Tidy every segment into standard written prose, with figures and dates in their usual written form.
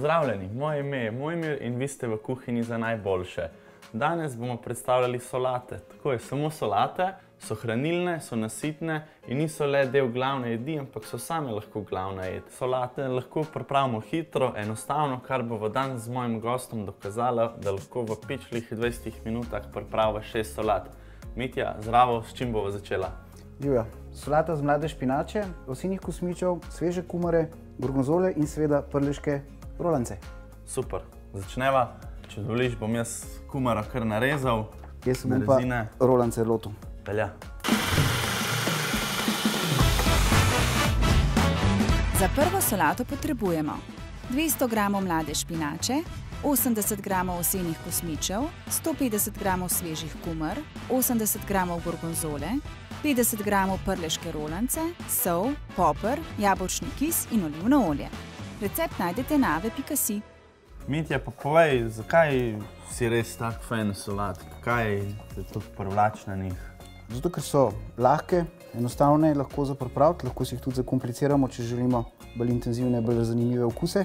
Pozdravljeni, moje ime je Mojmir in vi ste v kuhinji za najboljše. Danes bomo predstavljali solate. Tako je, samo solate so hranilne, so nasitne in niso le del glavne jedi, ampak so same lahko glavna jed. Solate lahko pripravimo hitro, enostavno, kar bo danes z mojim gostom dokazala, da lahko v pičlih 20 minutah pripraviva 6 solat. Mitja, zdravo, s čim bova začela? Živjo. Solata z mlade špinače, osinih kosmičev, sveže kumare, gorgonzole in seveda prleške rolance. Super, začneva. Če dovoliš, bom jaz kumara kar narezal. Jaz bom pa rolance lotil. Velja. Za prvo solato potrebujemo 200 g mlade špinače, 80 g osenih kosmičev, 150 g svežih kumar, 80 g gorgonzole, 50 g prleške rolance, sol, poper, jabolčni kis in olivno olje. Recept najdete na ave.si. Mitja, pa povej, zakaj si res tak fan solat? Kaj te to privlači na njih? Zato, ker so lahke, enostavne, lahko za pripraviti, lahko si jih tudi zakompliciramo, če želimo bolj intenzivne, bolj zanimive okuse.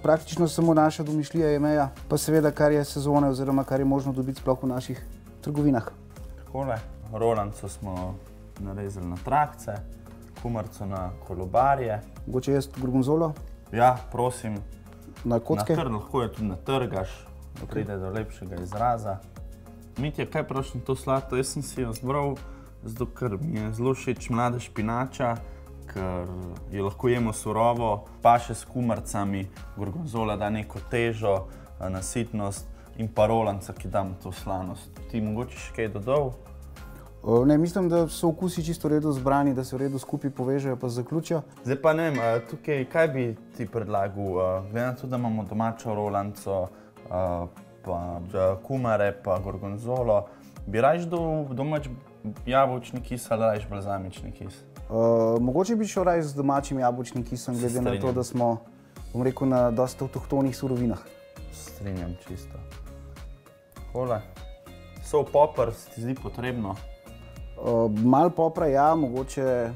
Praktično samo naša domišljija je meja, pa seveda, kar je sezone oziroma kar je možno dobiti sploh v naših trgovinah. Takole, rolanco smo narezali na trakce, kumarco na kolobarje. Mogoče jaz gorgonzolo? Ja, prosim. Na kocke? Lahko jo tudi natrgaš, da pride do lepšega izraza. Mitja, kaj praviš na to solato? Jaz sem si jo zbral, zato ker mi je zelo všeč mlada špinača, ker jo lahko jemo surovo, paše s kumarcami, gorgonzola da neko težo, nasitnost in pa rolanca, ki dam to slanost. Ti mogoče še kaj dodal? Ne, mislim, da so okusi čisto v redu zbrani, da se v redu skupaj povežejo pa zaključijo. Zdaj pa ne vem, tukaj kaj bi ti predlagal? Glede na to, da imamo domačo rolanco, pa kumare, pa gorgonzolo, bi rajš domač jabolčni kis ali rajš balzamični kis? Mogoče bi šel rajš z domačim jabolčnim kisom, glede na to, da smo, bom rekel, na dosta avtohtonih surovinah. Strinjam čisto. Takole. Sol, poper se ti zdi potrebno? Malo popra, ja, mogoče...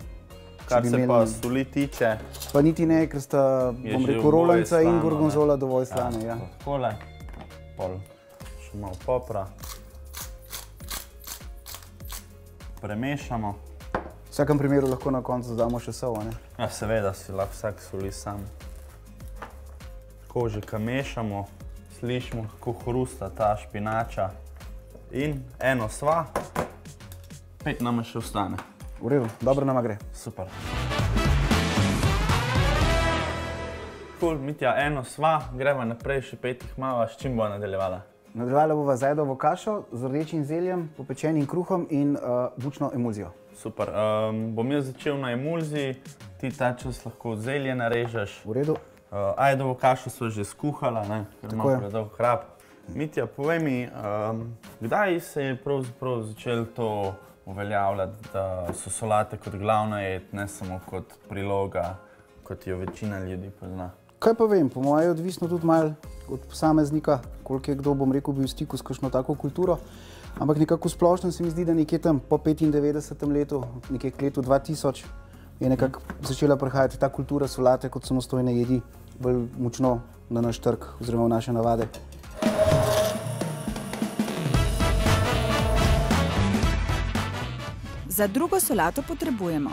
Kar se pa soli tiče? Pa niti ne, ker sta, bom rekel, rolanca in gorgonzola dovolj slane, ja. Takole, pol še malo popra. Premešamo. V vsakem primeru lahko na koncu dodamo še sol, ne? Ja, seveda si lahko vsak soli sam. Tako že ka mešamo, slišimo, kako hrusta ta špinača. In eno sva, 5 nama še ostane. V redu, dobro nama gre. Super. Cool, Mitja, eno sva, greva naprej, še 5 jih imava, s čim bova nadaljevala? Nadaljevala bova z ajdovo kašo, z rdečim zeljem, popečenim kruhom in bučno emulzijo. Super, bom jaz začel na emulziji, ti ta čas lahko zelje narežeš. V redu. Ajdovo kašo sva že skuhala, ne, ker imam predolg hrap. Mitja, povej mi, kdaj se je pravzaprav začelo to uveljavljati, da so solate kot glavna jed, ne samo kot priloga, kot jo večina ljudi pozna? Kaj pa vem, po moje je odvisno tudi malo od posameznika, koliko je kdo, bom rekel, bil v stiku s kakšno tako kulturo, ampak nekako splošno se mi zdi, da nekje tam po 95. letu, nekje k letu 2000, je nekako začela prihajati ta kultura solate kot samostojne jedi bolj močno na naš trg oziroma v naše navade. Za drugo solato potrebujemo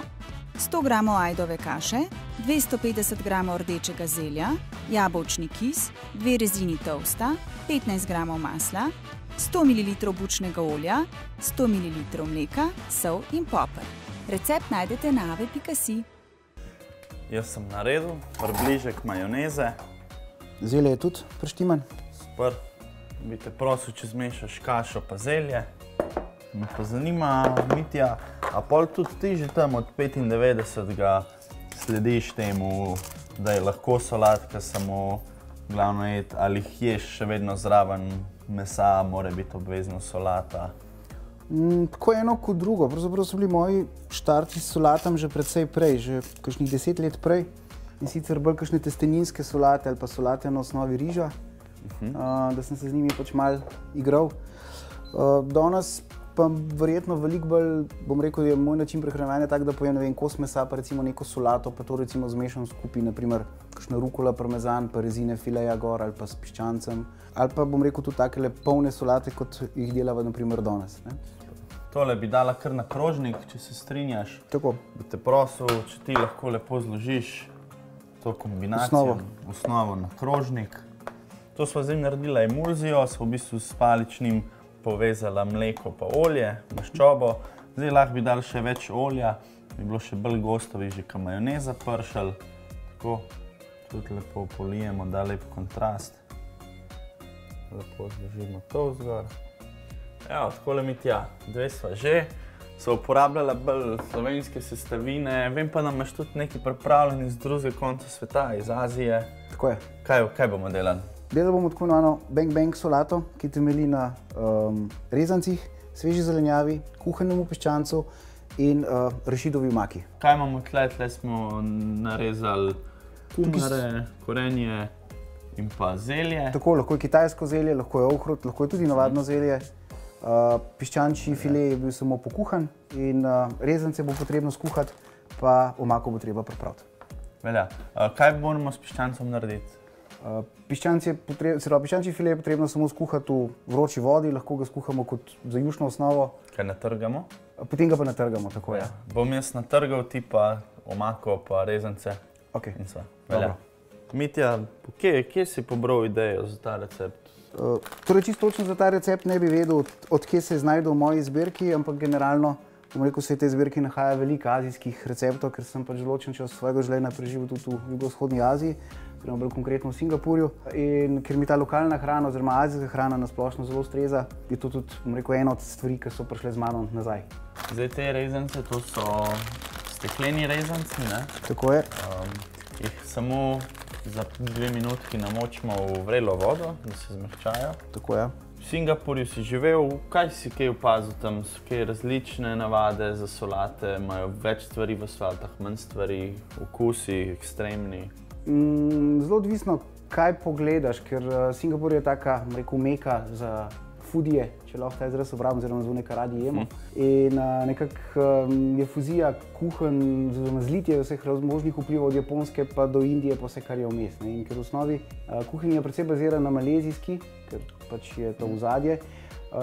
100 g ajdove kaše, 250 g rdečega zelja, jabolčni kis, 2 rezini toasta, 15 g masla, 100 ml bučnega olja, 100 ml mleka, sol in poper. Recept najdete na ave.si. Jaz sem naredil približek majoneze. Zelje je tudi preštiman. Super. Bi te prosil, če zmešaš kašo pa zelje. Me pa zanima, Mitja, a pol tudi ti že tam od 95. slediš temu, da je lahko solatka samo glavna jed, ali jih ješ še vedno zraven mesa, mora biti obvezno solata? Tako eno kot drugo. Pravzaprav so bili moji štarti s solatami že precej prej, že kakšnih 10 let prej. In sicer bolj kakšne testeninske solate ali pa solate na osnovi riža, da sem se z njimi pač malo igral. Danes pa verjetno veliko bolj, bom rekel, je moj način prehranjevanja tak, da pojem, ne vem, kos mesa, pa recimo neko solato, pa to recimo zmešam skupaj, naprimer kakšna rukola, parmezan, pa rezine fileja gor ali pa s piščancem. Ali pa bom rekel tudi takele polne solate, kot jih delava naprimer danes, ne. Tole bi dala kar na krožnik, če se strinjaš. Tako. Bi te prosil, če ti lahko lepo zložiš to kombinacijo, osnovo na krožnik. To sva zdaj naredila emulzijo, sva v bistvu s paličnim povezala mleko pa olje, maščobo. Zdaj lahko bi dali še več olja, bi bilo še bolj gosto, bi že ka majoneza pršal. Tako, tudi lepo polijemo, da lep kontrast. Lepo zložimo to vzgor. Evo, takole mi tja, dve sva že. So uporabljala bolj slovenske sestavine, vem pa, da imaš tudi nekaj pripravljen iz drugega konca sveta, iz Azije. Tako je. Kaj bomo delali? Delali bomo tako imenovano bang-bang solato, ki temelji na rezancih, sveži zelenjavi, kuhanemu piščancu in arašidovi omaki. Kaj imamo tle? Tle smo narezali kumare, korenje in pa zelje. Tako, lahko je kitajsko zelje, lahko je ohrovt, lahko je tudi navadno zelje. Piščančji file je bil samo pokuhan in rezance bo potrebno skuhati, pa omako bo treba pripraviti. Velja. Kaj moramo s piščancem narediti? Piščančji file je potrebno samo skuhati v vroči vodi, lahko ga skuhamo kot za jušno osnovo. Kaj natrgamo? Potem ga pa natrgamo, tako je. Bom jaz natrgal, ti pa omako, pa rezance. Ok, in sva. Velja. Mitja, kje si pobral idejo za ta recept? Torej, čisto točno za ta recept ne bi vedel, od kje se je znajdel v moji zbirki, ampak generalno, bom rekel, se v tej zbirki nahaja veliko azijskih receptov, ker sem pač določen čas svojega življenja preživel tudi v jugovzhodni Aziji, oziroma bolj konkretno v Singapurju. In ker mi ta lokalna hrana oziroma azijska hrana na splošno zelo ustreza, je to tudi, bom rekel, ena od stvari, ki so prišle z mano nazaj. Zdaj te rezance, to so stekleni rezanci, ne? Tako je. Jih samo za 2 minutki namočimo v vrelo vodo, da se zmehčajo. Tako je. V Singapurju si živel, kaj si kaj opazil tam? So kaj različne navade za solate, imajo več stvari v solatah, manj stvari, okusi, ekstremni? Zelo odvisno, kaj pogledaš, ker Singapur je taka, bom rekel, meka za foodije, če lahko ta izraz uporabim, oziroma za nekaj radi jemo. In nekako je fuzija kuhan, oziroma zlitje vseh možnih vplivov od Japonske pa do Indije pa vse, kar je vmes. In ker v osnovi kuhinja predvsem bazira na malezijski, ker pač je to ozadje,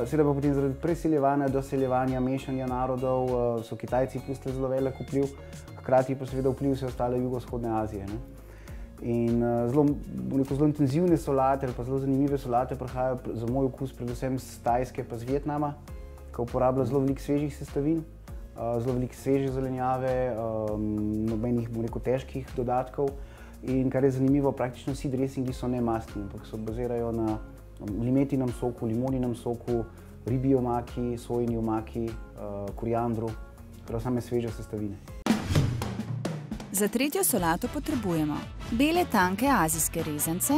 seveda pa potem zaradi preseljevanja, doseljevanja, mešanja narodov so Kitajci pustili zelo velik vpliv, hkrati pa seveda vpliv vse ostale jugovzhodne Azije. In zelo intenzivne solate ali pa zelo zanimive solate prihajajo za moj okus predvsem z Tajske pa z Vietnama, ki uporablja zelo veliko svežih sestavin, zelo veliko sveže zelenjave, nobenih, bom rekel, težkih dodatkov. In kar je zanimivo, praktično vsi dresingi so nemastni, ampak se bazirajo na limetinem soku, limoninem soku, ribji omaki, sojini omaki, koriandru, prav same sveže sestavine. Za tretjo solato potrebujemo bele tanke azijske rezance,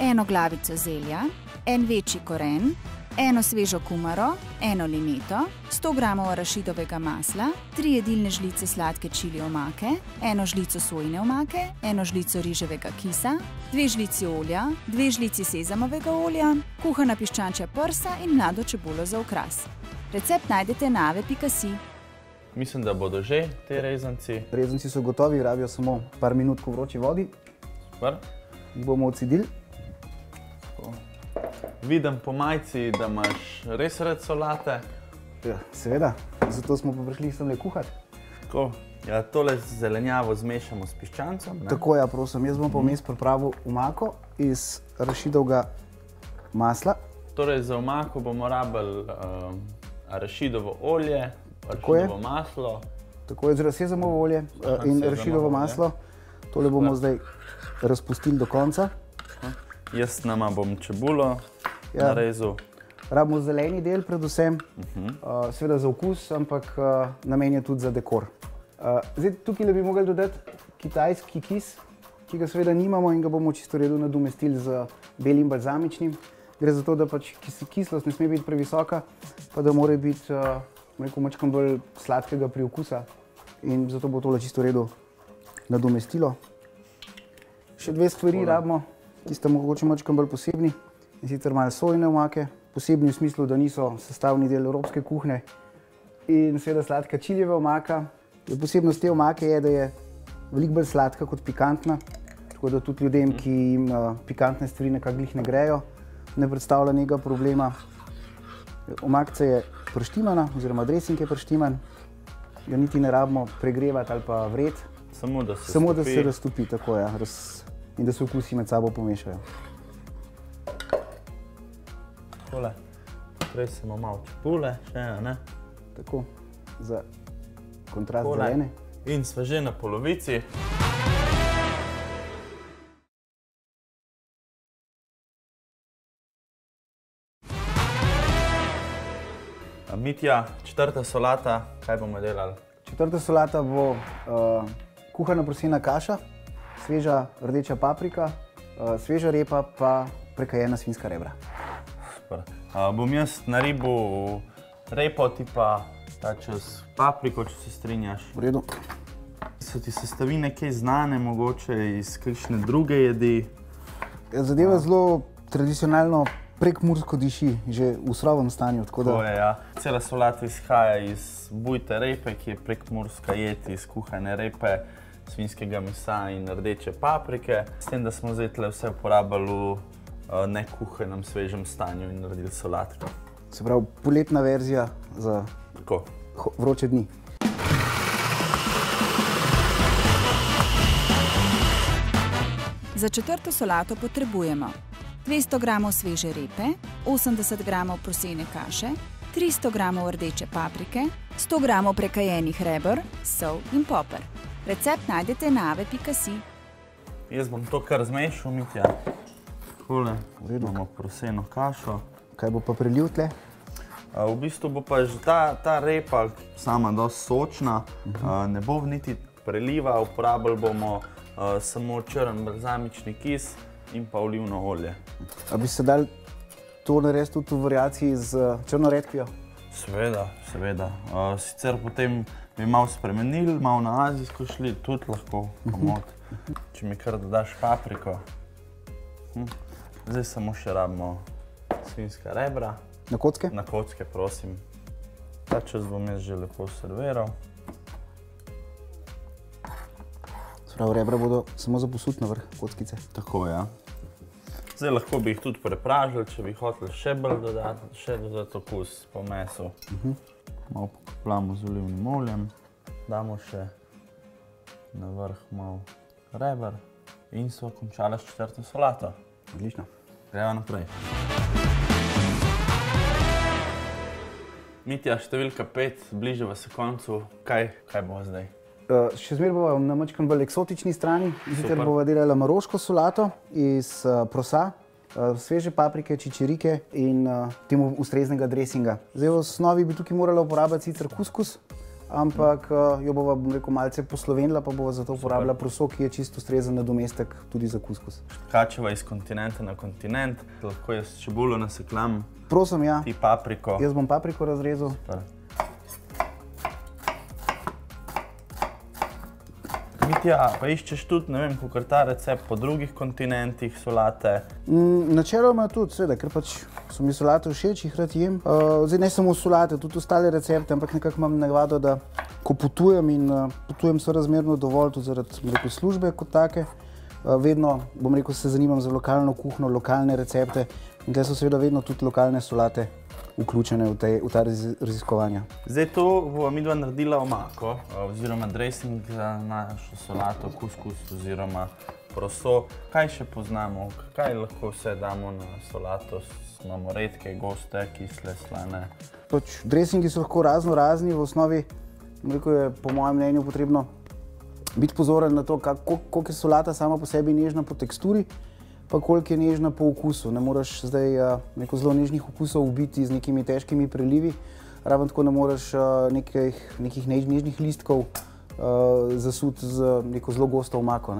eno glavico zelja, en večji koren, eno svežo kumaro, eno limeto, 100 g arašidovega masla, 3 jedilne žlice sladke čili omake, eno žlico sojine omake, eno žlico riževega kisa, 2 žlici olja, 2 žlici sezamovega olja, kuhana piščančja prsa in mlado čebulo za okras. Recept najdete na ave.si. Mislim, da bodo že te rezanci. Rezanci so gotovi, rabijo samo par minut v vroči vodi. Super. Jih bomo odcedili. Vidim po majci, da imaš res rad solate. Ja, seveda, zato smo pa prišli semle kuhati. Tako, ja, tole zelenjavo zmešamo s piščancem, ne? Tako, ja, prosim. Jaz bom pa vmes pripravil omako iz arašidovega masla. Torej, za omako bomo rabili arašidovo olje, arašidovo maslo. Tako je, oziroma sezamovo olje in arašidovo maslo. Tole bomo zdaj razpustili do konca. Jaz nama bom čebulo narezal. Rabimo zeleni del predvsem, seveda za okus, ampak namenjen tudi za dekor. Zdaj, tukaj bi mogli dodati kitajski kis, ki ga seveda nimamo in ga bomo čisto redu nadomestili z belim balzamičnim. Gre za to, da pač kislost ne sme biti previsoka, pa da mora biti malo bolj sladkega priokusa in zato bo tole čisto redu nadomestilo. Še 2 stvari rabimo, ki sta mogoče malo bolj posebni, in sicer malo sojine omake, posebni v smislu, da niso sestavni del evropske kuhne, in seveda sladka čilijeva omaka. Posebnost te omake je, da je veliko bolj sladka kot pikantna, tako da tudi ljudem, ki jim pikantne stvari nekako glih ne grejo, ne predstavlja nekega problema. Omakca je prštimana, oziroma dressing je prštiman, jo niti ne rabimo pregrevati ali pa vreti. Samo da se raztopi, tako ja, in da se okusi med sabo pomešajo. Takole, prej samo malo čebule, še ena, ne? Tako, za kontrast zelene. In sva že na polovici. Mitja, četrta solata, kaj bomo delali? Četrta solata bo kuhana prosena kaša, sveža rdeča paprika, sveža repa pa prekajena svinjska rebra. Super. Bom jaz naribil repo, ti pa ta čez papriko, če se strinjaš. V redu. So ti sestavine kaj znane, mogoče iz kakšne druge jedi? Zadeva zelo tradicionalno prekmursko diši, že v surovem stanju. Tako je, ja. Cela solata izhaja iz bujte repe, ki je prekmurska jed iz kuhane repe, svinjskega mesa in rdeče paprike. S tem, da smo zdaj tle vse uporabili v nekuhanem, svežem stanju in naredili solatko. Se pravi, poletna verzija za vroče dni. Za četrto solato potrebujemo 200 g sveže repe, 80 g prosene kaše, 300 g rdeče paprike, 100 g prekajenih reber, sol in poper. Recept najdete na ave.si. Jaz bom to kar zmešal, Mitja. Takole, imamo proseno kašo. Kaj bo pa prelil tle? V bistvu bo pa že ta repa sama dosti sočna, ne bo niti preliva, uporabili bomo samo črn balzamični kis in pa olivno olje. A bi se dal to narediti tudi v variaciji z črno redkvijo? Seveda, seveda. Sicer potem bi malo spremenili, malo na azijsko šli, tudi lahko komot. Če mi kar dodaš papriko. Zdaj samo še rabimo svinjska rebra. Na kocke? Na kocke, prosim. Ta čas bom jaz že lepo serviral. Prav, rebra bodo samo za posut na vrh kockice. Tako, ja. Zdaj lahko bi jih tudi prepražili, če bi hoteli še bolj dodati, še dodati okus po mesu. Malo pokopljamo z olivnim oljem, damo še na vrh malo reber in sva končala s četrto solato. Odlično. Greva naprej. Mitja, številka 5, bližava se koncu. Kaj bo zdaj? Še zmeraj bova na majčkeno bolj eksotični strani. Sicer bova delala maroško solato iz prosa, sveže paprike, čičerike in temu ustreznega dressinga. Zdaj v osnovi bi tukaj morala uporabljati sicer kuskus, ampak jo bova, bom rekel, malce poslovenila, pa bova zato uporabljala proso, ki je čisto ustrezen nadomestek tudi za kuskus. Kačeva iz kontinenta na kontinent, lahko jaz čebulo naseklam. Prosim, ja. Ti papriko. Jaz bom papriko razrezal. Mitja, pa iščeš tudi, ne vem, kakor ta recept po drugih kontinentih solate? Načeloma tudi, seveda, ker pač so mi solate všeč, jih rad jem. Zdaj ne samo solate, tudi ostale recepte, ampak nekako imam navado, da ko potujem in potujem sorazmerno dovolj tudi zaradi službe kot take, vedno, bom rekel, se zanimam za lokalno kuhno, lokalne recepte in tukaj so seveda vedno tudi lokalne solate vključene v ta raziskovanja. Zdaj to bova midva naredila omako, oziroma dressing za našo solato, kuskus oziroma proso. Kaj še poznamo? Kaj lahko vse damo na solato? Imamo redke, goste, kisle, slane. Dressingi so lahko razno razni, v osnovi je po mojem mnenju potrebno biti pozoren na to, koliko je solata sama po sebi nežna po teksturi, pa koliko je nežna po okusu. Ne moreš zdaj zelo nežnih okusov ubiti z nekimi težkimi prelivi, raven tako ne moreš nekih nežnih listkov zasuti z neko zelo gosto omako.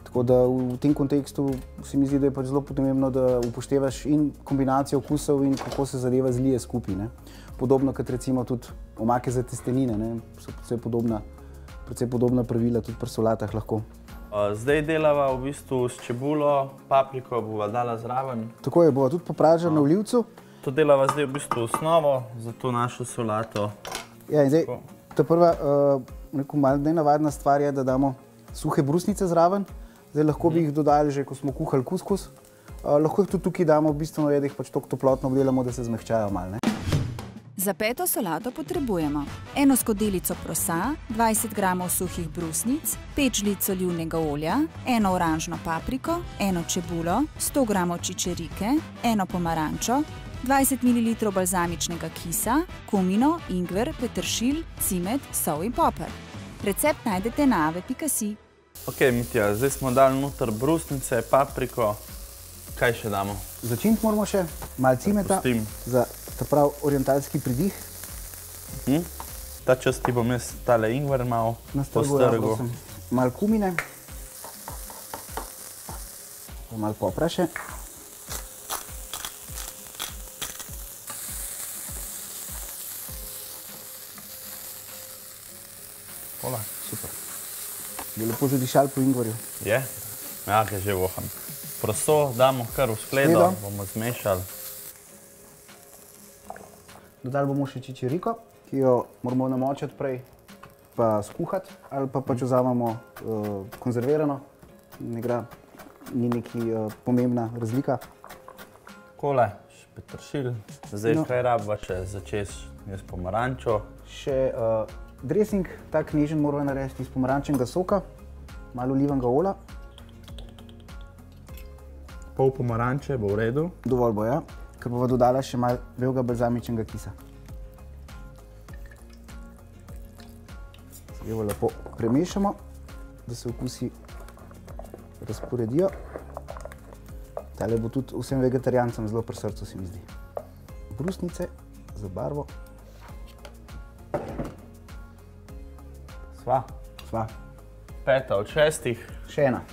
Tako da v tem kontekstu se mi zdi, da je pač zelo pomembno, da upoštevaš in kombinacijo okusov in kako se zadeva zlije skupaj. Podobno kot recimo tudi omake za testenine, so precej podobna pravila tudi pri solatah lahko. Zdaj delava v bistvu s čebulo, papriko bova dala zraven. Tako je, bova tudi popražila na olivcu. To delava zdaj v bistvu osnovo za to našo solato. Ja, in zdaj, ta prva, malo nenavadna stvar je, da damo suhe brusnice zraven. Zdaj lahko bi jih dodali že, ko smo kuhali kuskus. Lahko jih tudi tukaj damo, bistveno je, da jih pač toliko toplotno obdelamo, da se zmehčajo malo, ne. Za peto solato potrebujemo 1 skodelico prosa, 20 g suhih brusnic, 5 žlic olivnega olja, 1 oranžno papriko, 1 čebulo, 100 g čičerike, 1 pomarančo, 20 ml balzamičnega kisa, kumino, ingver, peteršilj, cimet, sol in poper. Recept najdete na ave.si. Ok, Mitja, zdaj smo dali noter brusnice, papriko. Kaj še damo? Začiniti moramo še malo cimeta za ta prav orientalski pridih. Ta čas ti bom jaz tale ingver malo postrgal. Malo kumine. Malo popra še. Hola. Super. Je lepo zadišal po ingverju. Je? Ja, kaj že voham. Proso damo kar v skledo, bomo zmešali. Dodali bomo še čičeriko, ki jo moramo namočiti prej, pa skuhati, ali pa pač vzamemo konzervirano. Ni neki pomembna razlika. Takole, še peteršilj. Zdaj kaj rabva še začeti s pomarančo. Še dressing, tak nežen moramo narediti iz pomarančnega soka, malo olivenega olja. Pol pomaranče bo v redu. Dovolj bo, ja, ker bova dodala še malo belega balzamičnega kisa. Zdaj jo lepo premešamo, da se okusi razporedijo. Tale bo tudi vsem vegetarijancem zelo pri srcu, se mi zdi. Brusnice za barvo. Sva? Sva. 5 od 6. Še ena.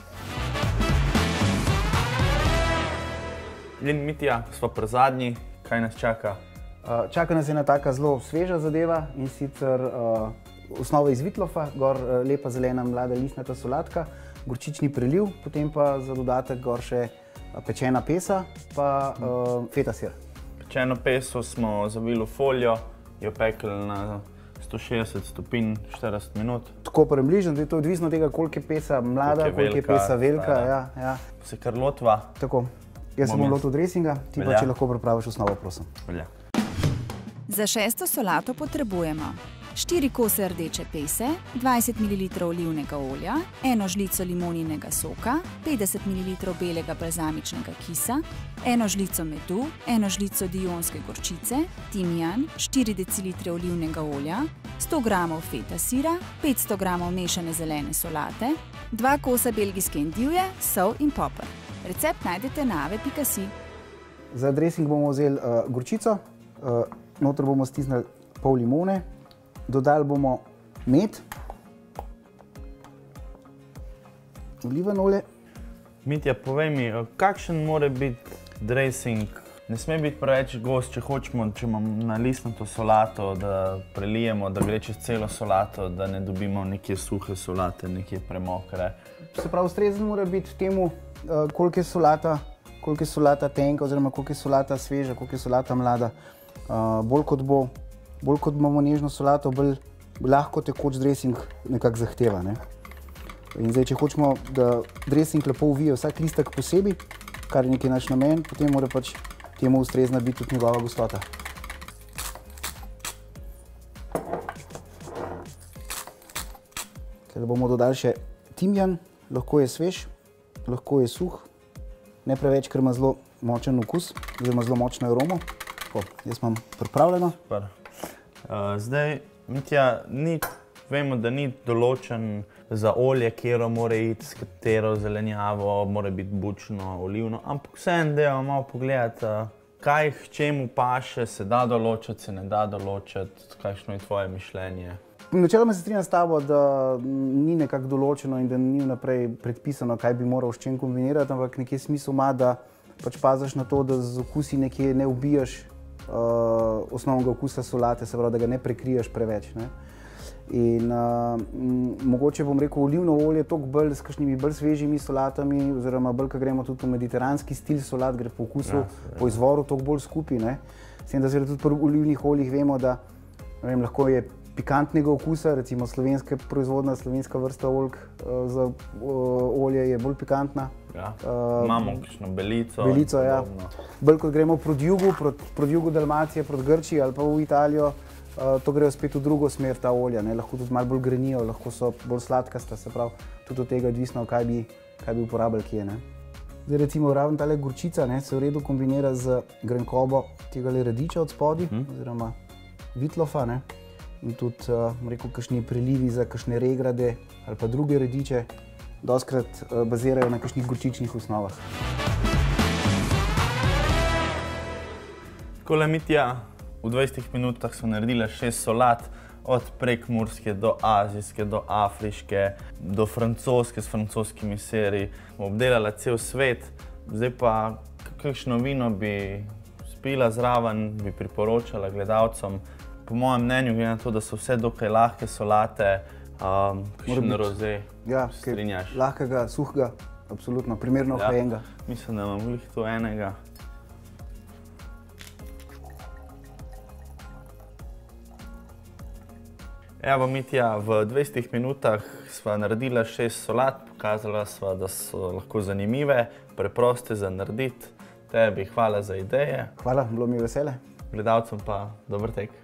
In Mitja, smo pri zadnji, kaj nas čaka? Čaka nas ena taka zelo sveža zadeva in sicer osnova iz vitlofa, gor lepa zelena mlada listnata solatka, gorčični preliv, potem pa za dodatek gor še pečena pesa pa feta sir. Pečeno peso smo zavili v folijo, jo pekli na 160 stopinj 40 minut. Tako približno, da je to odvisno od tega, koliko je pesa mlada, koliko je pesa velika. Ja. Se kar lotva. Tako. Jaz sem lotil dressinga, ti pa če lahko pripraviš osnovo, prosim. Velja. Za šesto solato potrebujemo 4 kose rdeče pese, 20 ml olivnega olja, 1 žlico limoninega soka, 50 ml belega balzamičnega kisa, 1 žlico medu, 1 žlico dijonske gorčice, timijan, 4 dl olivnega olja, 100 g feta sira, 500 g mešane zelene solate, 2 kosa belgijske endivje, sol in poper. Recept najdete na ave.si. Za dressing bomo vzeli gorčico, noter bomo stisnili pol limone, dodali bomo med, olivno olje. Mitja, povej mi, kakšen mora biti dressing? Ne sme biti preveč gost, če hočemo, če imamo na listnato solato, da prelijemo, da gre čez celo solato, da ne dobimo neke suhe solate, neke premokre. Se pravi, ustrezen mora biti temu, koliko je solata tenka oziroma koliko je solata sveža, koliko je solata mlada. Bolj kot imamo nežno solato, bolj lahko tekoč dressing nekako zahteva. In zdaj, če hočemo, da dressing lepo uvije vsak listek posebej, kar je nekaj naš namen, potem mora pač temu ustrezna biti tudi njegova gostota. Tukaj bomo dodali še timijan, lahko je svež, lahko je suh, ne preveč, ker ima zelo močen okus, oziroma zelo močno aromo. Jaz imam pripravljeno. Zdaj, Mitja, vemo, da ni določen za olje, katero mora iti, s katero zelenjavo, mora biti bučno, olivno, ampak vseeno dajmo malo pogledati, kaj k čemu paše, se da določiti, se ne da določiti, kakšno je tvoje mišljenje. Načeloma se strinjam s tabo, da ni nekako določeno in da ni vnaprej predpisano, kaj bi moral s čim kombinirati, ampak nekje smisel ima, da pač paziš na to, da z okusi nekje ne ubijaš osnovnega okusa solate, se pravi, da ga ne prekriješ preveč. In mogoče bom rekel, olivno olje toliko bolj s kakšnimi bolj svežimi solatami, oziroma bolj, ko gremo tudi v mediteranski stil solat, gre po okusu, po izvoru toliko bolj skupaj. S tem, da se tudi pri olivnih oljih vemo, da lahko je pikantnega okusa, recimo slovenska proizvodna, slovenska vrsta oljk za olje je bolj pikantna. Ja. Imamo kakšno belico. Belico, ja. Bolj kot gremo proti jugu Dalmacije, proti Grčiji ali pa v Italijo, to grejo spet v drugo smer ta olja, ne? Lahko tudi malo bolj grenijo, lahko so bolj sladkasta, se pravi, tudi od tega odvisno, kaj bi uporabljali kje, ne? Zdaj recimo ravno tale gorčica, ne, se v redu kombinira z grenkobo tega radiča od spodaj, oziroma vitlofa, ne. In tudi, rekel, kakšni prilivi za kakšne regrade ali pa druge radiče, dostikrat bazirajo na kakšnih gorčičnih osnovah. Takole, Mitja, v 20 minutah smo naredili 6 solat, od prekmurske do azijske, do afriške, do francoske s francoskimi siri. Obdelala cel svet, zdaj pa kakšno vino bi spila zraven, bi priporočala gledalcem. Po mojem mnenju, glede na to, da so vse dokaj lahke solate, kakšen roze, strinjaš? Lahkega, suhega, absolutno, primerno ohlajenega. Mislim, da imam glih to enega. Evo, Mitja, v 20 minutah sva naredila 6 solat, pokazala sva, da so lahko zanimive, preproste za narediti. Tebi hvala za ideje. Hvala, bilo mi vesele. Gledalcem pa dober tek.